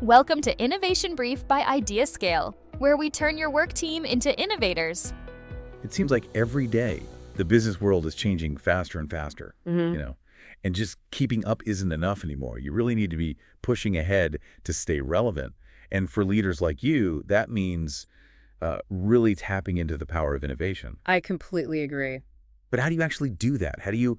Welcome to Innovation Brief by IdeaScale, where we turn your work team into innovators. It seems like every day the business world is changing faster and faster, and just keeping up isn't enough anymore. You really need to be pushing ahead to stay relevant. And for leaders like you, that means really tapping into the power of innovation. I completely agree. But how do you actually do that? How do you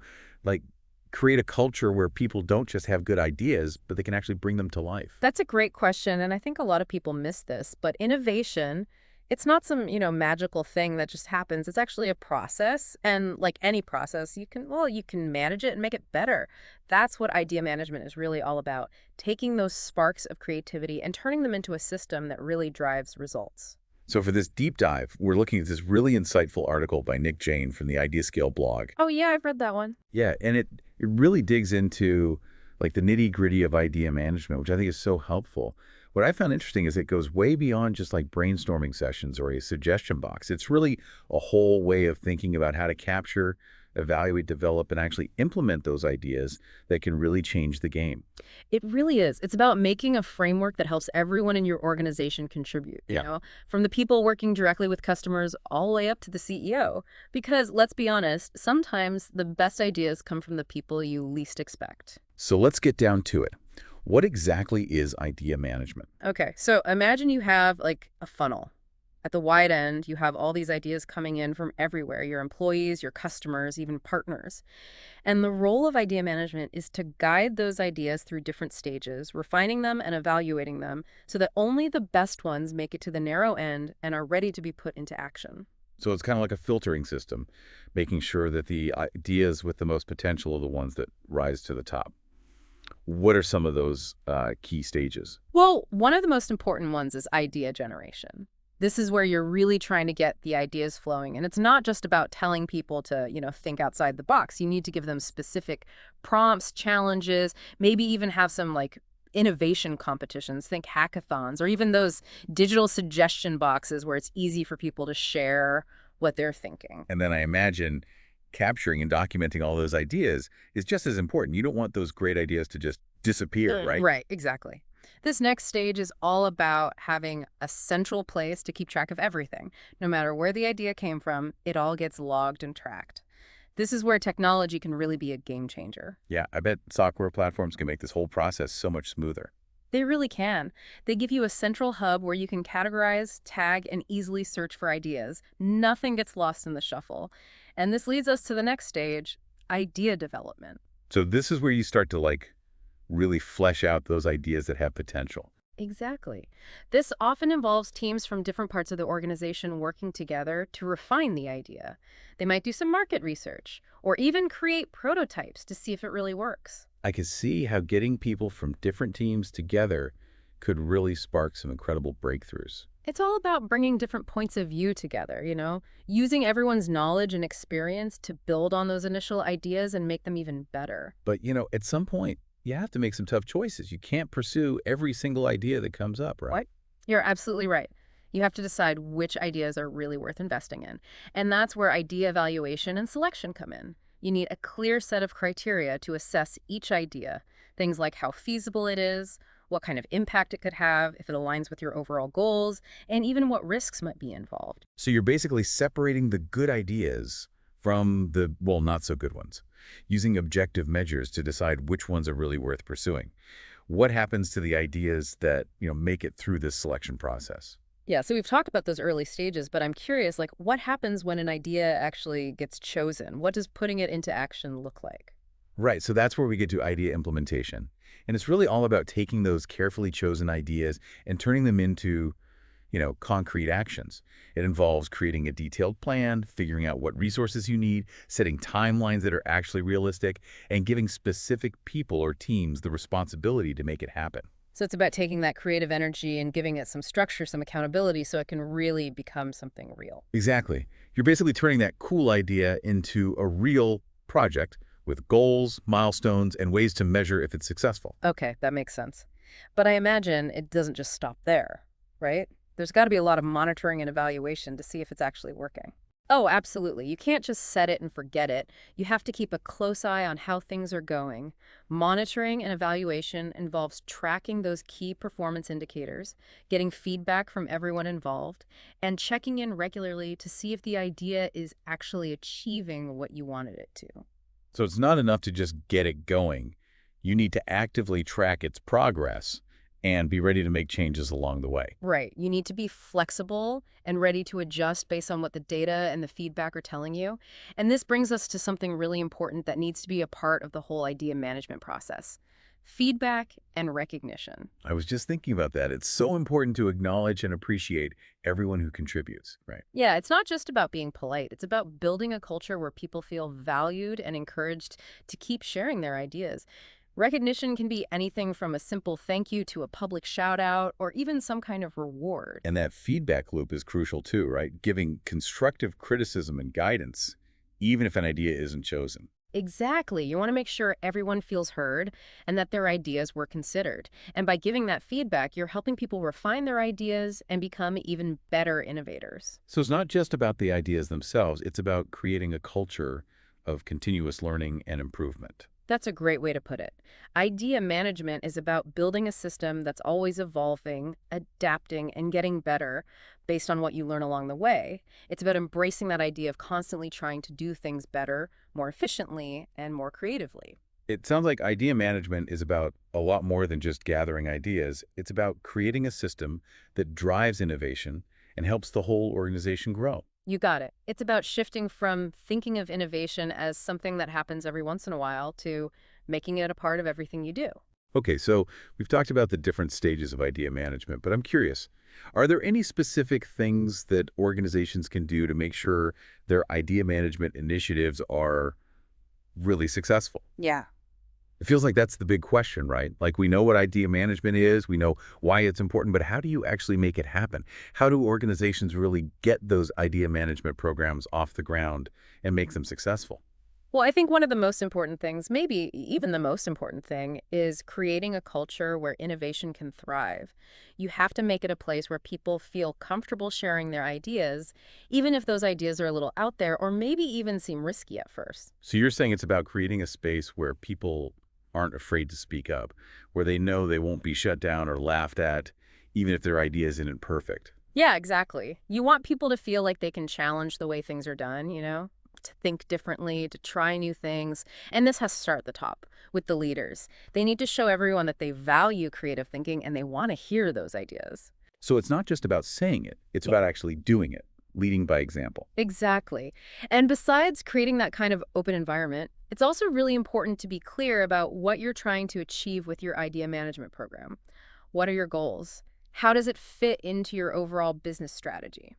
create a culture where people don't just have good ideas, but they can actually bring them to life? That's a great question, and I think a lot of people miss this. But innovation, it's not some, magical thing that just happens. It's actually a process, and like any process, you can manage it and make it better. That's what idea management is really all about, taking those sparks of creativity and turning them into a system that really drives results. So for this deep dive, we're looking at this really insightful article by Nick Jane from the IdeaScale blog. Oh yeah, I've read that one. Yeah, and it really digs into the nitty-gritty of idea management, which I think is so helpful. What I found interesting is it goes way beyond just brainstorming sessions or a suggestion box. It's really a whole way of thinking about how to capture, evaluate, develop, and actually implement those ideas that can really change the game. It really is. It's about making a framework that helps everyone in your organization contribute, from the people working directly with customers all the way up to the CEO. Because let's be honest, sometimes the best ideas come from the people you least expect. So let's get down to it. What exactly is idea management? Okay, so imagine you have a funnel. At the wide end, you have all these ideas coming in from everywhere, your employees, your customers, even partners. And the role of idea management is to guide those ideas through different stages, refining them and evaluating them so that only the best ones make it to the narrow end and are ready to be put into action. So it's kind of like a filtering system, making sure that the ideas with the most potential are the ones that rise to the top. What are some of those key stages? Well, one of the most important ones is idea generation. This is where you're really trying to get the ideas flowing. And it's not just about telling people to, think outside the box. You need to give them specific prompts, challenges, maybe even have some innovation competitions, think hackathons, or even those digital suggestion boxes where it's easy for people to share what they're thinking. And then I imagine capturing and documenting all those ideas is just as important. You don't want those great ideas to just disappear, right? Right, exactly. This next stage is all about having a central place to keep track of everything. No matter where the idea came from, it all gets logged and tracked. This is where technology can really be a game changer. Yeah, I bet software platforms can make this whole process so much smoother. They really can. They give you a central hub where you can categorize, tag, and easily search for ideas. Nothing gets lost in the shuffle. And this leads us to the next stage, idea development. So this is where you start to really flesh out those ideas that have potential. Exactly. This often involves teams from different parts of the organization working together to refine the idea. They might do some market research or even create prototypes to see if it really works. I can see how getting people from different teams together could really spark some incredible breakthroughs. It's all about bringing different points of view together, using everyone's knowledge and experience to build on those initial ideas and make them even better. But, at some point, you have to make some tough choices. You can't pursue every single idea that comes up, right? What? You're absolutely right. You have to decide which ideas are really worth investing in. And that's where idea evaluation and selection come in. You need a clear set of criteria to assess each idea. Things like how feasible it is, what kind of impact it could have, if it aligns with your overall goals, and even what risks might be involved. So you're basically separating the good ideas from the, not so good ones, using objective measures to decide which ones are really worth pursuing. What happens to the ideas that, make it through this selection process? Yeah, so we've talked about those early stages, but I'm curious, what happens when an idea actually gets chosen? What does putting it into action look like? Right, so that's where we get to idea implementation. And it's really all about taking those carefully chosen ideas and turning them into concrete actions. It involves creating a detailed plan, figuring out what resources you need, setting timelines that are actually realistic, and giving specific people or teams the responsibility to make it happen. So it's about taking that creative energy and giving it some structure, some accountability, so it can really become something real. Exactly. You're basically turning that cool idea into a real project with goals, milestones, and ways to measure if it's successful. Okay, that makes sense. But I imagine it doesn't just stop there, right? There's got to be a lot of monitoring and evaluation to see if it's actually working. Oh, absolutely. You can't just set it and forget it. You have to keep a close eye on how things are going. Monitoring and evaluation involves tracking those key performance indicators, getting feedback from everyone involved, and checking in regularly to see if the idea is actually achieving what you wanted it to. So it's not enough to just get it going. You need to actively track its progress and be ready to make changes along the way. Right. You need to be flexible and ready to adjust based on what the data and the feedback are telling you. And this brings us to something really important that needs to be a part of the whole idea management process: feedback and recognition. I was just thinking about that. It's so important to acknowledge and appreciate everyone who contributes, right? Yeah, it's not just about being polite. It's about building a culture where people feel valued and encouraged to keep sharing their ideas. Recognition can be anything from a simple thank you to a public shout out or even some kind of reward. And that feedback loop is crucial too, right? Giving constructive criticism and guidance, even if an idea isn't chosen. Exactly. You want to make sure everyone feels heard and that their ideas were considered. And by giving that feedback, you're helping people refine their ideas and become even better innovators. So it's not just about the ideas themselves, it's about creating a culture of continuous learning and improvement. That's a great way to put it. Idea management is about building a system that's always evolving, adapting, and getting better based on what you learn along the way. It's about embracing that idea of constantly trying to do things better, more efficiently, and more creatively. It sounds like idea management is about a lot more than just gathering ideas. It's about creating a system that drives innovation and helps the whole organization grow. You got it. It's about shifting from thinking of innovation as something that happens every once in a while to making it a part of everything you do. Okay, so we've talked about the different stages of idea management, but I'm curious, are there any specific things that organizations can do to make sure their idea management initiatives are really successful? Yeah. It feels like that's the big question, right? Like we know what idea management is, we know why it's important, but how do you actually make it happen? How do organizations really get those idea management programs off the ground and make them successful? Well, I think one of the most important things, maybe even the most important thing, is creating a culture where innovation can thrive. You have to make it a place where people feel comfortable sharing their ideas, even if those ideas are a little out there or maybe even seem risky at first. So you're saying it's about creating a space where people aren't afraid to speak up, where they know they won't be shut down or laughed at, even if their idea isn't perfect. Yeah, exactly. You want people to feel like they can challenge the way things are done, to think differently, to try new things. And this has to start at the top with the leaders. They need to show everyone that they value creative thinking and they want to hear those ideas. So it's not just about saying it, it's about actually doing it, leading by example. Exactly. And besides creating that kind of open environment, it's also really important to be clear about what you're trying to achieve with your idea management program. What are your goals? How does it fit into your overall business strategy?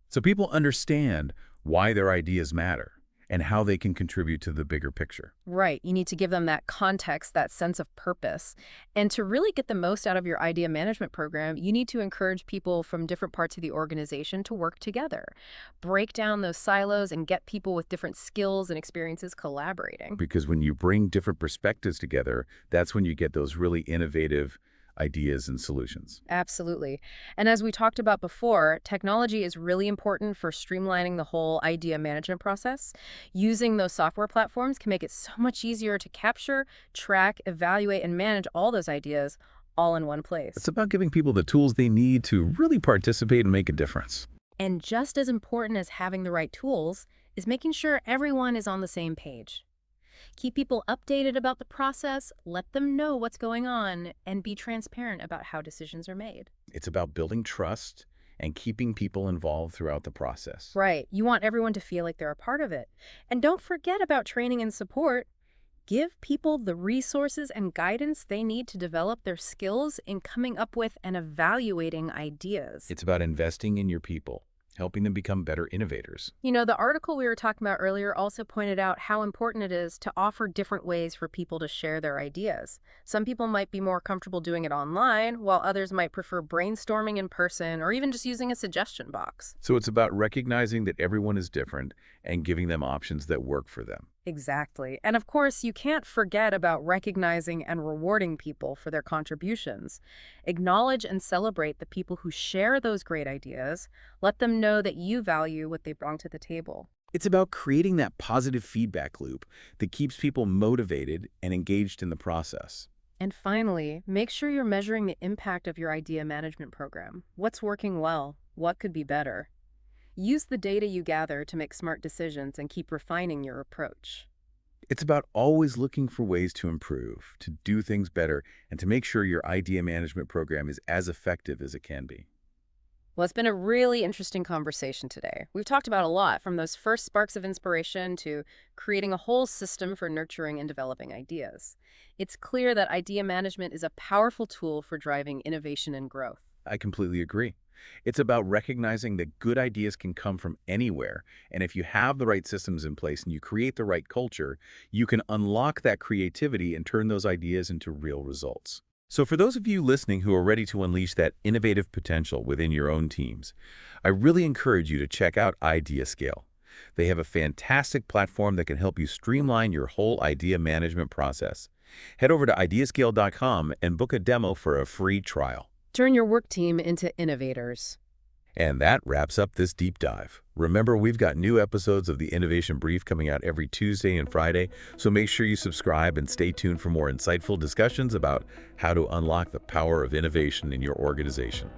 So people understand why their ideas matter and how they can contribute to the bigger picture. Right. You need to give them that context, that sense of purpose. And to really get the most out of your idea management program, you need to encourage people from different parts of the organization to work together. Break down those silos and get people with different skills and experiences collaborating. Because when you bring different perspectives together, that's when you get those really innovative ideas and solutions. Absolutely. And as we talked about before, technology is really important for streamlining the whole idea management process. Using those software platforms can make it so much easier to capture, track, evaluate, and manage all those ideas all in one place. It's about giving people the tools they need to really participate and make a difference. And just as important as having the right tools is making sure everyone is on the same page. Keep people updated about the process, let them know what's going on, and be transparent about how decisions are made. It's about building trust and keeping people involved throughout the process. Right. You want everyone to feel like they're a part of it. And don't forget about training and support. Give people the resources and guidance they need to develop their skills in coming up with and evaluating ideas. It's about investing in your people, helping them become better innovators. The article we were talking about earlier also pointed out how important it is to offer different ways for people to share their ideas. Some people might be more comfortable doing it online, while others might prefer brainstorming in person or even just using a suggestion box. So it's about recognizing that everyone is different and giving them options that work for them. Exactly. And of course, you can't forget about recognizing and rewarding people for their contributions. Acknowledge and celebrate the people who share those great ideas. Let them know that you value what they bring to the table. It's about creating that positive feedback loop that keeps people motivated and engaged in the process. And finally, make sure you're measuring the impact of your idea management program. What's working well? What could be better? Use the data you gather to make smart decisions and keep refining your approach. It's about always looking for ways to improve, to do things better, and to make sure your idea management program is as effective as it can be. Well, it's been a really interesting conversation today. We've talked about a lot, from those first sparks of inspiration to creating a whole system for nurturing and developing ideas. It's clear that idea management is a powerful tool for driving innovation and growth. I completely agree. It's about recognizing that good ideas can come from anywhere, and if you have the right systems in place and you create the right culture, you can unlock that creativity and turn those ideas into real results. So for those of you listening who are ready to unleash that innovative potential within your own teams, I really encourage you to check out IdeaScale. They have a fantastic platform that can help you streamline your whole idea management process. Head over to ideascale.com and book a demo for a free trial. Turn your work team into innovators. And that wraps up this deep dive. Remember, we've got new episodes of the Innovation Brief coming out every Tuesday and Friday, so make sure you subscribe and stay tuned for more insightful discussions about how to unlock the power of innovation in your organization.